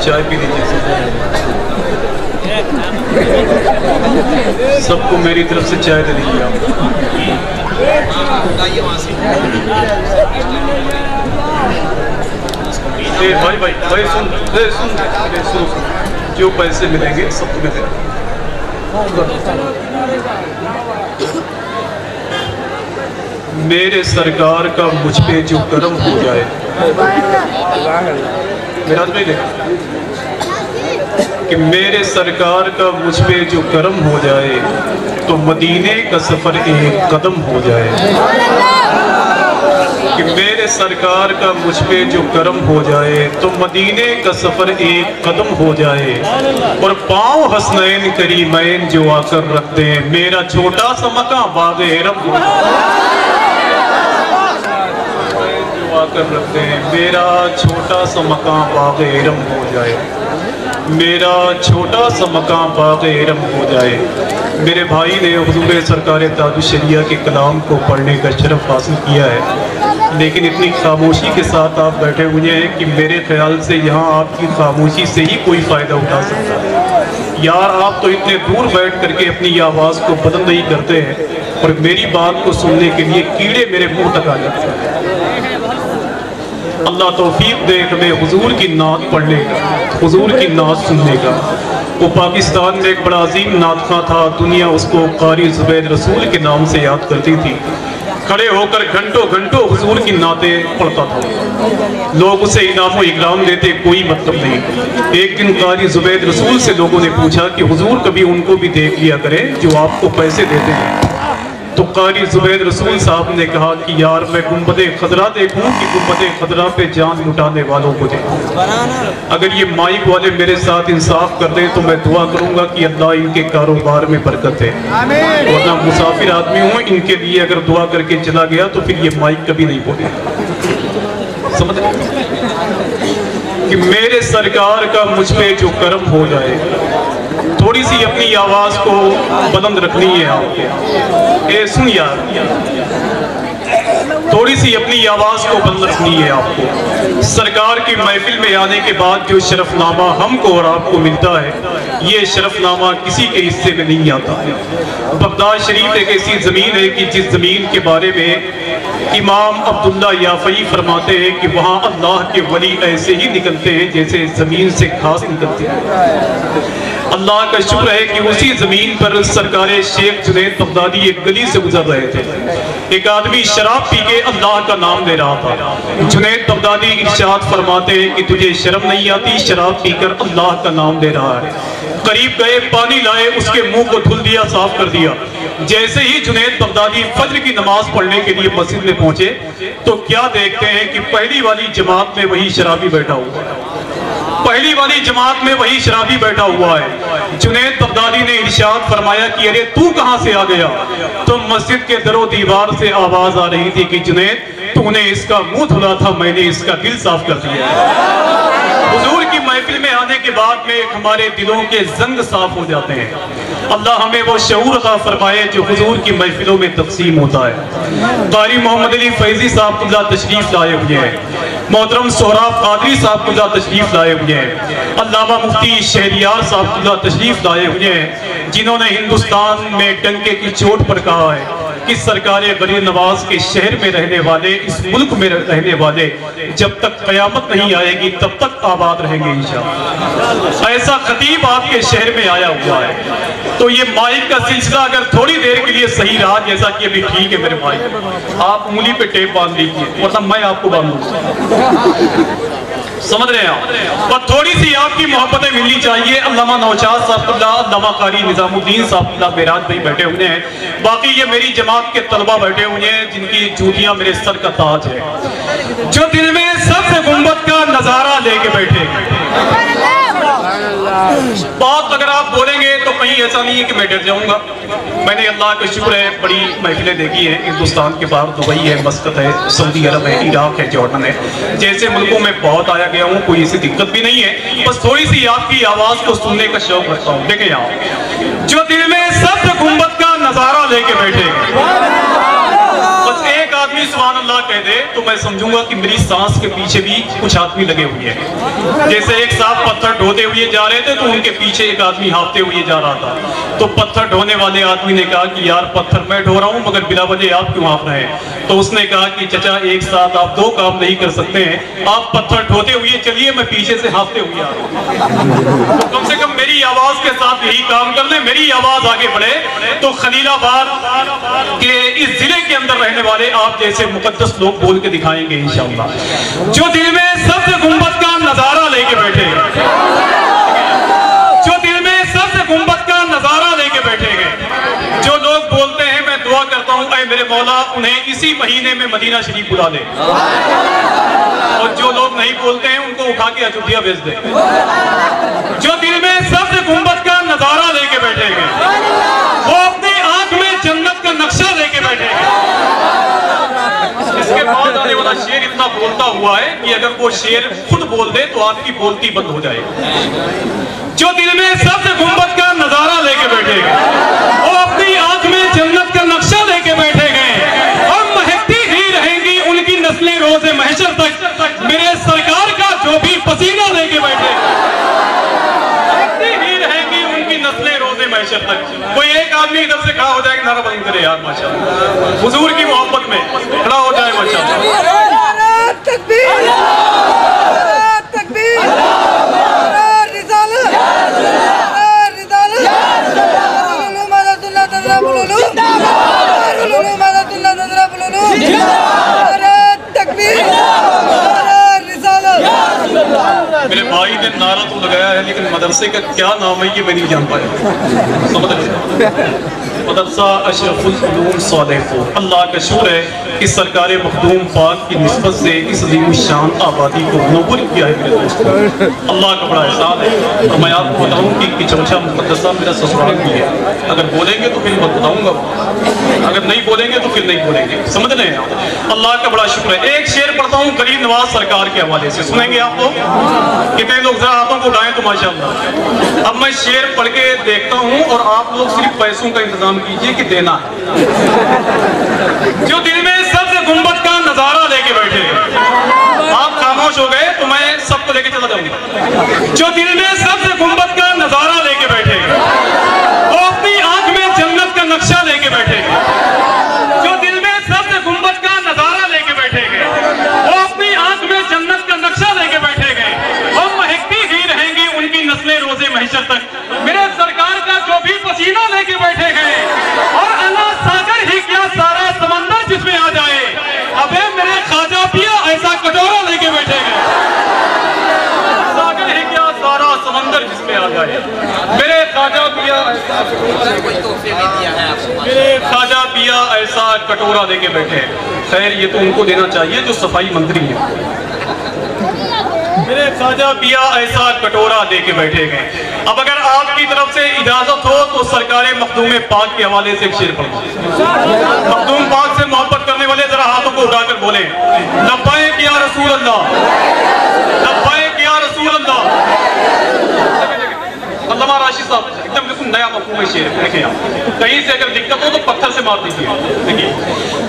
چائے پی لیجیے سب کو میری طرف سے چائے دے دیجیے آپ بھائی سن جو پیسے ملیں گے سب کو ملیں گے میرے سرکار کا مجھ پہ جو کرم ہو جائے میرا آدمی دیکھ کہ میرے سرکار کا مجھ پہ جو کرم ہو جائے تو مدینے کا سفر ایک قدم ہو جائے کہ میرے سرکار کا مجھ پہ جو کرم ہو جائے تو مدینے کا سفر ایک قدم ہو جائے اور پاؤں حسنین کریمین جو آ کر رکھ دیں میرا چھوٹا سا مکان باغ حرم ہو جو آ کر رکھ دیں میرا چھوٹا سا مکان باغ حرم ہو جائے میرا چھوٹا سا مقام باغ حرم ہو جائے میرے بھائی نے حضور سرکار تاج الشریعہ کے کلام کو پڑھنے کا شرف حاصل کیا ہے لیکن اتنی خاموشی کے ساتھ آپ بیٹھے ہوئے ہیں کہ میرے خیال سے یہاں آپ کی خاموشی سے ہی کوئی فائدہ اٹھا سکتا ہے یار آپ تو اتنے دور بیٹھ کر کے اپنی آواز کو بلند نہیں کرتے ہیں اور میری بات کو سننے کے لیے کیڑے میرے منہ تک آ جاتے ہیں اللہ توفیق دے ہمیں حضور کی نعت پڑھنے کا حضور کی نعت سننے کا وہ پاکستان میں ایک بڑا عظیم نعت خواں تھا دنیا اس کو قاری زبید رسول کے نام سے یاد کرتی تھی کھڑے ہو کر گھنٹوں گھنٹوں حضور کی نعتیں پڑھتا تھا لوگ اسے انعام و اکرام دیتے کوئی مطلب نہیں ایک دن قاری زبید رسول سے لوگوں نے پوچھا کہ حضور کبھی ان کو بھی دیکھ لیا کریں جو آپ کو پیسے دیتے ہیں تو قاری زبید رسول صاحب نے کہا کہ یار میں گنبد خضرا دیکھوں کہ گنبد خضرا پہ جان لٹانے والوں کو دیکھوں اگر یہ مائک والے میرے ساتھ انصاف کر دیں تو میں دعا کروں گا کہ اللہ ان کے کاروبار میں برکت ہے ورنہ مسافر آدمی ہوں ان کے لیے اگر دعا کر کے چلا گیا تو پھر یہ مائک کبھی نہیں بولے سمجھ کہ میرے سرکار کا مجھ پہ جو کرم ہو جائے تھوڑی سی اپنی آواز کو بلند رکھنی ہے آپ کو اے سن یار تھوڑی سی اپنی آواز کو بلند رکھنی ہے آپ کو سرکار کی محفل میں آنے کے بعد جو شرف نامہ ہم کو اور آپ کو ملتا ہے یہ شرف نامہ کسی کے حصے میں نہیں آتا ہے بغداد شریف ایک ایسی زمین ہے کہ جس زمین کے بارے میں امام عبداللہ یافعی فرماتے ہیں کہ وہاں اللہ کے ولی ایسے ہی نکلتے ہیں جیسے زمین سے گھاس نکلتی ہے اللہ کا شکر ہے کہ اسی زمین پر سرکار شیخ جنید بغدادی ایک گلی سے گزر رہے تھے ایک آدمی شراب پی کے اللہ کا نام لے رہا تھا جنید بغدادی ارشاد فرماتے ہیں کہ تجھے شرم نہیں آتی شراب پی کر اللہ کا نام لے رہا ہے قریب گئے پانی لائے اس کے منہ کو دھل دیا صاف کر دیا جیسے ہی جنید بغدادی فجر کی نماز پڑھنے کے لیے مسجد میں پہنچے تو کیا دیکھتے ہیں کہ پہلی والی جماعت میں وہی شرابی بیٹھا ہوا ہے پہلی والی جماعت میں وہی شرابی بیٹھا ہوا ہے جنید بغدادی نے ارشاد فرمایا کہ ارے تو کہاں سے آ گیا تو مسجد کے در و دیوار سے آواز آ رہی تھی کہ جنید تو نے اس کا منہ دھلا تھا میں نے اس کا دل صاف کر دیا حضور کی محفل میں آنے کے بعد میں ہمارے دلوں کے زنگ صاف ہو جاتے ہیں اللہ ہمیں وہ شعور عطا فرمائے جو حضور کی محفلوں میں تقسیم ہوتا ہے قاری محمد علی فیضی صاحب اللہ تشریف لائے ہوئے ہیں محترم سہراب قادری صاحب اللہ تشریف لائے ہوئے ہیں علامہ مفتی شہریار صاحب اللہ تشریف لائے ہوئے ہیں جنہوں نے ہندوستان میں ڈنکے کی چوٹ پر کہا ہے کہ سرکار غریب نواز کے شہر میں رہنے والے اس ملک میں رہنے والے جب تک قیامت نہیں آئے گی تب تک آباد رہیں گے انشاءاللہ ایسا خطیب آپ کے شہر میں آیا ہوا ہے تو یہ مائک کا سلسلہ اگر تھوڑی دیر کے لیے صحیح رہا جیسا کہ ابھی ٹھیک ہے میرے بھائی آپ انگلی پہ ٹیپ باندھ لیجیے ورنہ میں آپ کو باندھوں سمجھ رہے ہیں اور تھوڑی سی آپ کی محبتیں ملنی چاہیے علامہ نوشاد صاحب اللہ علامہ قاری نظام الدین صاحب اللہ معراج بھائی بیٹھے ہوئے ہیں باقی یہ میری جماعت کے طلبہ بیٹھے ہوئے ہیں جن کی جوتیاں میرے سر کا تاج ہے جو دل میں سب سے گنبد کا نظارہ لے کے بیٹھے بات اگر آپ بولیں گے تو کہیں ایسا نہیں ہے کہ میں ڈر جاؤں گا میں نے اللہ کا شکر ہے بڑی محفلیں دیکھی ہیں ہندوستان کے باہر دبئی ہے مسقط ہے سعودی عرب ہے عراق ہے جارڈن ہے جیسے ملکوں میں بہت آیا گیا ہوں کوئی ایسی دقت بھی نہیں ہے بس تھوڑی سی آپ کی آواز کو سننے کا شوق رکھتا ہوں دیکھیں آپ جو دل میں سب سے گنبد کا نظارہ لے کے بیٹھے بس ایک آدمی سبحان اللہ کہہ دے تو میں سمجھوں گا کہ میری سانس کے پیچھے بھی کچھ آدمی لگے ہوئے ہیں. جیسے ایک صاحب پتھر ڈھوتے ہوئے جا رہے تھے تو ان کے پیچھے ایک آدمی ہانپتے ہوئے جا رہا تھا. تو پتھر ڈھونے والے آدمی نے کہا کہ یار پتھر میں ڈھو رہا ہوں مگر بلا وجہ آپ کیوں ہانپ رہے ہیں؟ تو اس نے کہا کہ چچا ایک ساتھ آپ دو کام نہیں کر سکتے ہیں, آپ پتھر ڈھوتے ہوئے چلیے, میں پیچھے سے ہانپتے ہوئے آ رہا ہوں. تو کم سے کم میری آواز کے ساتھ یہی کام کر لیں, میری آواز آگے بڑھے تو خلیل آباد کے اس ضلع کے اندر رہنے والے آپ جیسے مقدس لوگ بول کے دکھائیں گے انشاءاللہ. جو دل میں سبز گنبد کا نظارہ لے کے بیٹھے گئے, جو دل میں سبز گنبد کا نظارہ لے کے بیٹھے گئے, جو لوگ بولتے ہیں میں دعا کرتا ہوں اے میرے مولا انہیں اسی مہینے میں مدینہ شریف بلا دے, اور جو لوگ نہیں بولتے ہیں ان کو اٹھا کے اجودھیا بھیج دے. جو دل میں سبز گنبد کا نظارہ لے کے بیٹھے گئے وہ اپنی آنکھ میں جنت کا نقشہ لے کے بیٹھے گئے. اس کے بعد آنے والا شعر اتنا بولتا ہوا ہے کہ اگر وہ شعر خود بول دے تو آپ کی بولتی بند ہو جائے. جو دل میں سبز گنبد کا نظارہ لے کے بیٹھے گئے وہ اپنی آنکھ میں جنت کا نقشہ لے کے بیٹھے گئے, اور مہکتی ہی رہیں گی ان کی نسلیں روز محشر تک, میرے سرکار کا جو بھی پسینہ لے کے بیٹھے مہکتی ہی رہیں گی ان کی نسلیں روز محشر تک. کوئی ایک آدمی ادھر سے کھڑا ہو جائے کہ نعرہ بلند کرے یار ماشاءاللہ, حضور کی محبت میں کھڑا ہو جائے ماشاءاللہ. تکبیر تکبیر میرے بھائی نے نعرہ تو لگایا ہے لیکن مدرسے کا کیا نام ہے یہ میں نہیں جان پایا. سمجھ رہے مدرسہ اشرف العلوم صالح پور. اللہ کا شکر ہے کہ سرکار مخدوم پاک کی نسبت سے اس عظیم الشان آبادی کو منور کیا ہے میرے دوستوں. اللہ کا بڑا احسان ہے. اور میں آپ کو بتاؤں کہ چوچا مقدسہ میرا سسرال بھی ہے. اگر بولیں گے تو پھر میں بتاؤں گا, اگر نہیں بولیں گے تو پھر نہیں بولیں گے. سمجھ رہے ہیں, اللہ کا بڑا شکر ہے. ایک شعر پڑھتا ہوں غریب نواز سرکار کے حوالے سے, سنیں گے آپ لوگ؟ کتنے لوگ ذرا ہاتھوں کو اٹھائیں تو ماشاءاللہ. اب میں شعر پڑھ کے دیکھتا ہوں اور آپ لوگ صرف پیسوں کا انتظام کیجئے کہ دینا ہے. جو دل میں سبز گنبد کا نظارہ لے کے بیٹھے, آپ خاموش ہو گئے تو میں سب کو لے کے چلا جاؤں گا. جو دل میں سبز گنبد کا نظارہ لے کے بیٹھے وہ اپنی آنکھ میں جنت کا نقشہ لے کے بیٹھے. جو دل میں سبز گنبد کا نظارہ لے کے بیٹھے گئے وہ اپنی آنکھ میں جنت کا نقشہ لے کے بیٹھے گئے, اور مہکتی ہی رہیں گی ان کی نسلیں روز محشر تک, میرے سرکار کا جو بھی پسینہ لے کے بیٹھے گئے. اور انا ساگر ہی کیا سارا سمندر جس میں آ جائے, ابے میرے خواجہ پیا ایسا کٹورا لے کے بیٹھے گئے. ساگر ہی کیا سارا سمندر جس میں آ جائے, میرے خواجہ پیا ایسا کٹورا لے کے بیٹھے. خیر یہ تو ان کو دینا چاہیے جو صفائی منتری ہیں. میرے خواجہ پیا ایسا کٹورا دے کے بیٹھے گئے. اب اگر آپ کی طرف سے اجازت ہو تو سرکار مخدوم پاک کے حوالے سے ایک شعر پڑھوں. مخدوم پاک سے محبت کرنے والے ذرا ہاتھوں کو اٹھا کر بولیں لبیک یا رسول اللہ, لبیک یا رسول اللہ. علامہ راشد صاحب ایک دم بالکل نیا مفہوم ہے شعر. دیکھیں آپ کہیں سے اگر دقت ہو تو پتھر سے مار دیجیے. دیکھیے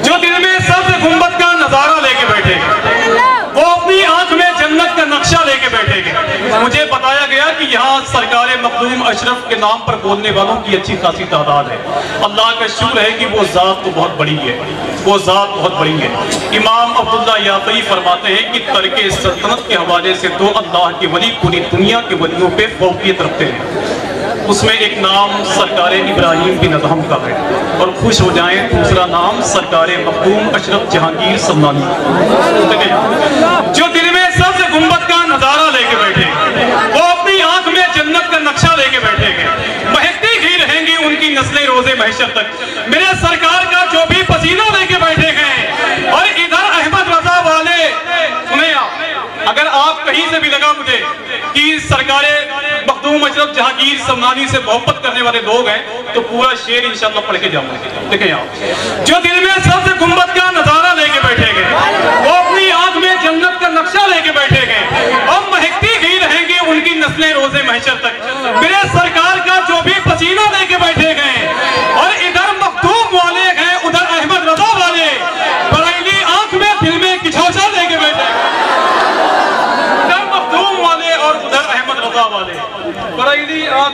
جو دل میں سبز گنبد کا نظارہ لے کے بیٹھے وہ اپنی آنکھ میں جنت کا نقشہ لے کے بیٹھے گئے. مجھے بتایا گیا کہ یہاں سرکار مخدوم اشرف کے نام پر بولنے والوں کی اچھی خاصی تعداد ہے. اللہ کا شکر ہے کہ وہ ذات تو بہت بڑی ہے, وہ ذات بہت بڑی ہے. امام عبداللہ یافعی فرماتے ہیں کہ ترک سلطنت کے حوالے سے تو اللہ کے ولی پوری دنیا کے ولیوں پہ فوقیت رکھتے ہیں. اس میں ایک نام سرکار ابراہیم بن ادہم کا ہے, اور خوش ہو جائیں دوسرا نام سرکار مخدوم اشرف جہانگیر سمنانی. جو دل میں سبز گنبد کا نظارہ لے کے بیٹھے وہ اپنی آنکھ میں جنت کا نقشہ لے کے بیٹھے گئے, مہکتی ہی رہیں گی ان کی نسلیں روز محشر تک, میرے سرکار کا جو بھی پسینہ لے کے بیٹھے گئے. اور ادھر احمد رضا والے سنیں آپ, اگر آپ کہیں سے بھی لگا مجھے کہ سرکار مخدوم اشرف جہانگیر سمنانی سے محبت کرنے والے لوگ ہیں تو پورا شعر انشاءاللہ پڑھ کے جاؤں گے. دیکھیں آپ جو دل میں سبز گنبد کا نظارہ لے کے بیٹھے گئے وہ اپنی آنکھ میں جنت کا نقشہ لے کے بیٹھے گئے, اور مہکتی ہی رہیں گی ان کی نسلیں روز محشر تک, میرے سرکار کا جو بھی پسینہ لے کے بیٹھے گئے. اور ادھر مخدوم والے ہیں ادھر احمد رضا والے,